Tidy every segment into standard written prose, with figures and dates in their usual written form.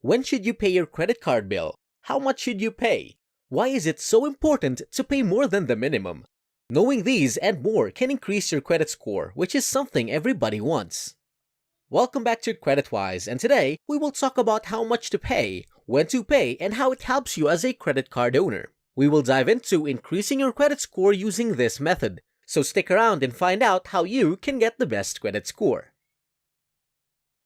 When should you pay your credit card bill? How much should you pay? Why is it so important to pay more than the minimum? Knowing these and more can increase your credit score, which is something everybody wants. Welcome back to CreditWise, and today we will talk about how much to pay, when to pay, and how it helps you as a credit card owner. We will dive into increasing your credit score using this method, so stick around and find out how you can get the best credit score.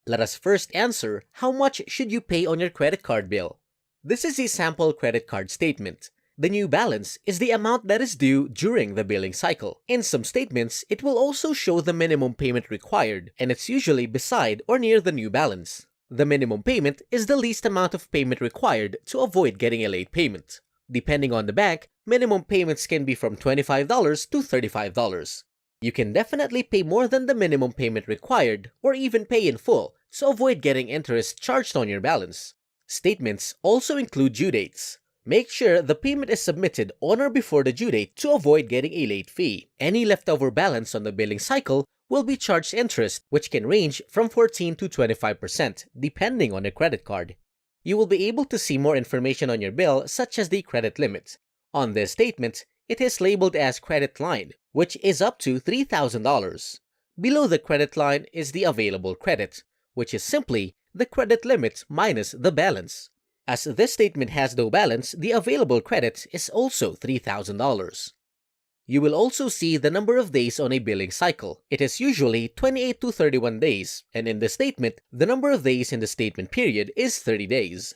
Let us first answer, how much should you pay on your credit card bill? This is a sample credit card statement. The new balance is the amount that is due during the billing cycle. In some statements, it will also show the minimum payment required, and it's usually beside or near the new balance. The minimum payment is the least amount of payment required to avoid getting a late payment. Depending on the bank, minimum payments can be from $25 to $35. You can definitely pay more than the minimum payment required, or even pay in full, to avoid getting interest charged on your balance. Statements also include due dates. Make sure the payment is submitted on or before the due date to avoid getting a late fee. Any leftover balance on the billing cycle will be charged interest, which can range from 14 to 25%, depending on the credit card. You will be able to see more information on your bill, such as the credit limit. On this statement, it is labeled as credit line, which is up to $3,000. Below the credit line is the available credit, which is simply the credit limit minus the balance. As this statement has no balance, the available credit is also $3,000. You will also see the number of days on a billing cycle. It is usually 28 to 31 days, and in the statement, the number of days in the statement period is 30 days.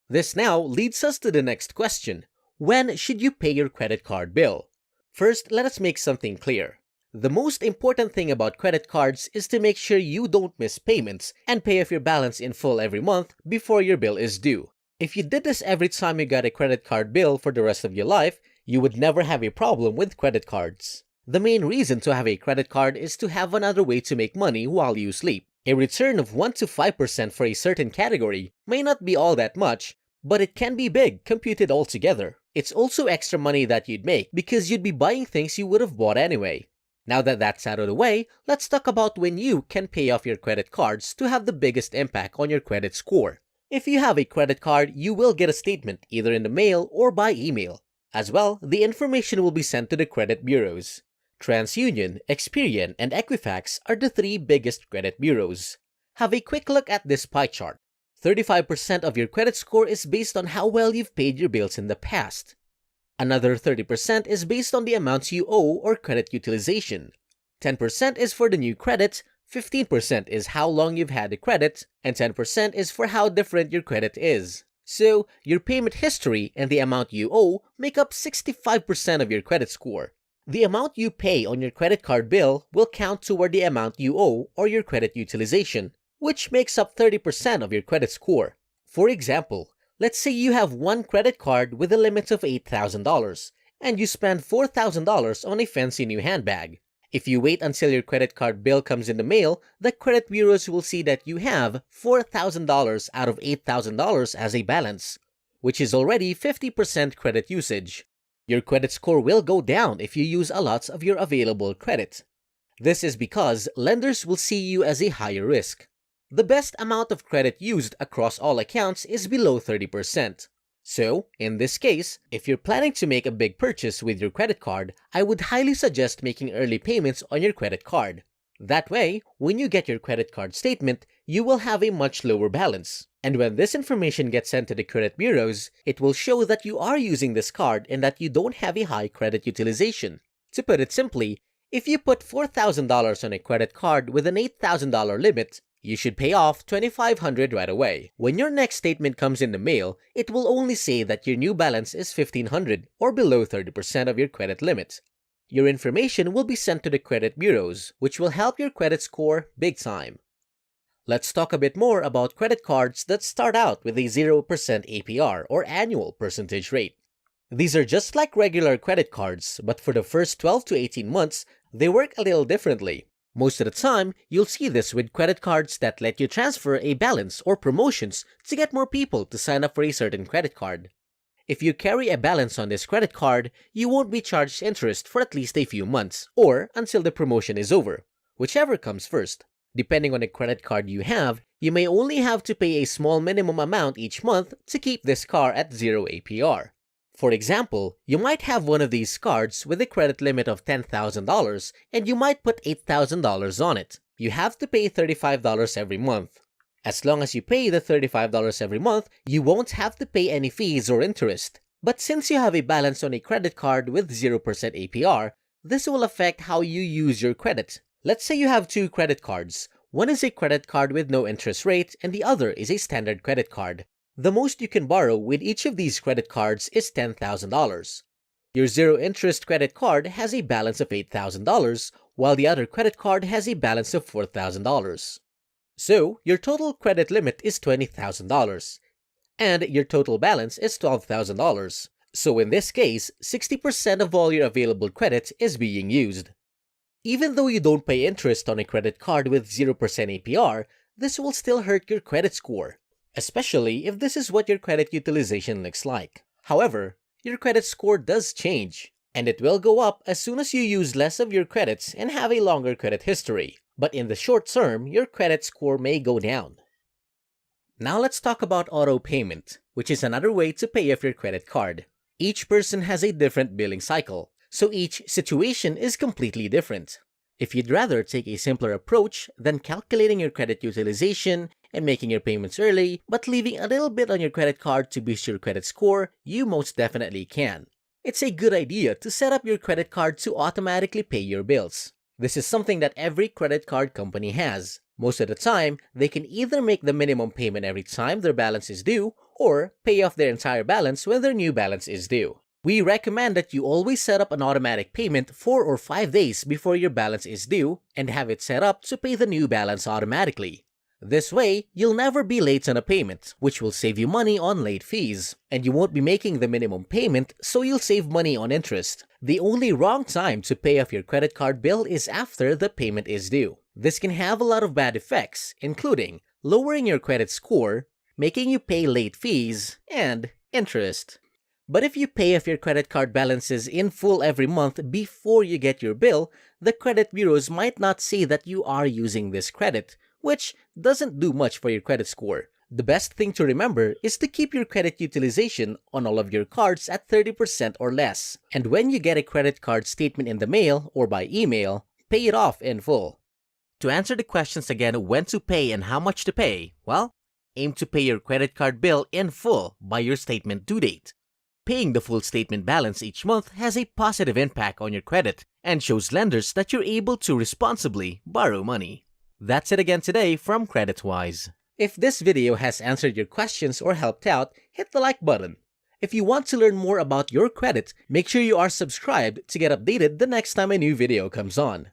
This now leads us to the next question. When should you pay your credit card bill? First, let us make something clear. The most important thing about credit cards is to make sure you don't miss payments and pay off your balance in full every month before your bill is due. If you did this every time you got a credit card bill for the rest of your life, you would never have a problem with credit cards. The main reason to have a credit card is to have another way to make money while you sleep. A return of 1 to 5% for a certain category may not be all that much, but it can be big computed all together. It's also extra money that you'd make because you'd be buying things you would have bought anyway. Now that that's out of the way, let's talk about when you can pay off your credit cards to have the biggest impact on your credit score. If you have a credit card, you will get a statement either in the mail or by email. As well, the information will be sent to the credit bureaus. TransUnion, Experian, and Equifax are the three biggest credit bureaus. Have a quick look at this pie chart. 35% of your credit score is based on how well you've paid your bills in the past. Another 30% is based on the amounts you owe or credit utilization. 10% is for the new credit, 15% is how long you've had the credit, and 10% is for how different your credit is. So, your payment history and the amount you owe make up 65% of your credit score. The amount you pay on your credit card bill will count toward the amount you owe or your credit utilization, which makes up 30% of your credit score. For example, let's say you have one credit card with a limit of $8,000, and you spend $4,000 on a fancy new handbag. If you wait until your credit card bill comes in the mail, the credit bureaus will see that you have $4,000 out of $8,000 as a balance, which is already 50% credit usage. Your credit score will go down if you use a lot of your available credit. This is because lenders will see you as a higher risk. The best amount of credit used across all accounts is below 30%. So, in this case, if you're planning to make a big purchase with your credit card, I would highly suggest making early payments on your credit card. That way, when you get your credit card statement, you will have a much lower balance. And when this information gets sent to the credit bureaus, it will show that you are using this card and that you don't have a high credit utilization. To put it simply, if you put $4,000 on a credit card with an $8,000 limit, you should pay off $2,500 right away. When your next statement comes in the mail, it will only say that your new balance is $1,500 or below 30% of your credit limit. Your information will be sent to the credit bureaus, which will help your credit score big time. Let's talk a bit more about credit cards that start out with a 0% APR or annual percentage rate. These are just like regular credit cards, but for the first 12 to 18 months, they work a little differently. Most of the time, you'll see this with credit cards that let you transfer a balance or promotions to get more people to sign up for a certain credit card. If you carry a balance on this credit card, you won't be charged interest for at least a few months, or until the promotion is over, whichever comes first. Depending on the credit card you have, You may only have to pay a small minimum amount each month to keep this car at 0 APR. For example, you might have one of these cards with a credit limit of $10,000 and you might put $8,000 on it. You have to pay $35 every month. As long as you pay the $35 every month, you won't have to pay any fees or interest. But since you have a balance on a credit card with 0% APR, this will affect how you use your credit. Let's say you have two credit cards. One is a credit card with no interest rate and the other is a standard credit card. The most you can borrow with each of these credit cards is $10,000. Your zero-interest credit card has a balance of $8,000, while the other credit card has a balance of $4,000. So, your total credit limit is $20,000, and your total balance is $12,000. So in this case, 60% of all your available credit is being used. Even though you don't pay interest on a credit card with 0% APR, this will still hurt your credit score, especially if this is what your credit utilization looks like. However, your credit score does change, and it will go up as soon as you use less of your credits and have a longer credit history. But in the short term, your credit score may go down. Now let's talk about auto payment, which is another way to pay off your credit card. Each person has a different billing cycle, so each situation is completely different. If you'd rather take a simpler approach than calculating your credit utilization and making your payments early, but leaving a little bit on your credit card to boost your credit score, you most definitely can. It's a good idea to set up your credit card to automatically pay your bills. This is something that every credit card company has. Most of the time, they can either make the minimum payment every time their balance is due, or pay off their entire balance when their new balance is due. We recommend that you always set up an automatic payment 4 or 5 days before your balance is due and have it set up to pay the new balance automatically. This way, you'll never be late on a payment, which will save you money on late fees, and you won't be making the minimum payment, so you'll save money on interest. The only wrong time to pay off your credit card bill is after the payment is due. This can have a lot of bad effects, including lowering your credit score, making you pay late fees, and interest. But if you pay off your credit card balances in full every month before you get your bill, the credit bureaus might not see that you are using this credit, which doesn't do much for your credit score. The best thing to remember is to keep your credit utilization on all of your cards at 30% or less. And when you get a credit card statement in the mail or by email, pay it off in full. To answer the questions again when to pay and how much to pay, well, aim to pay your credit card bill in full by your statement due date. Paying the full statement balance each month has a positive impact on your credit and shows lenders that you're able to responsibly borrow money. That's it again today from CreditWise. If this video has answered your questions or helped out, hit the like button. If you want to learn more about your credit, make sure you are subscribed to get updated the next time a new video comes on.